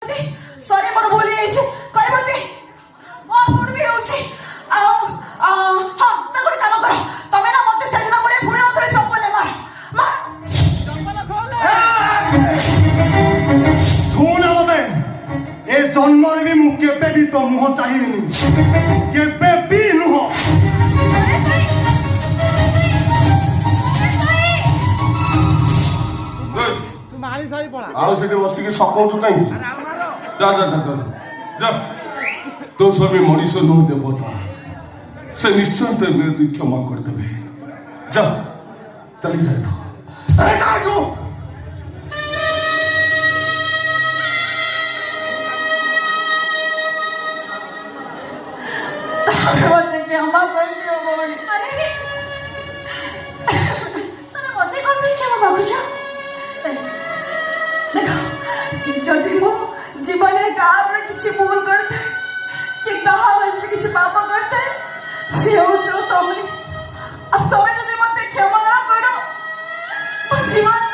sorry मोर भूल जाइए कई बोलती मोर फुट भी होउची हां त कोन काम करो तमे ना मते सेदिन पडे पुणी उतरे चप्पल मार मार चप्पल खोल छोना मते ए जन्मरे भी मु केबे भी तो मुह चाहिबिनी केबे भी नुह माली साही पड़ा आओ सेठे बसी के सकौछु काई जा जा जा जा जा तो सभी मनीष नु देवता से निश्चय ते मेरे तू क्षमा कर देबे जा चली जाए ना अरे जा तू बोलते कि हम करती हो बोली अरे तने मते कोन पे क्षमा मागु छ देखो जदि मो जीवन में गाँव किसी भूल करते कि कहा वजह किसी पाप करते से हो जो तुमने अब तुम्हें जदि मते क्षमा ना करो जीवन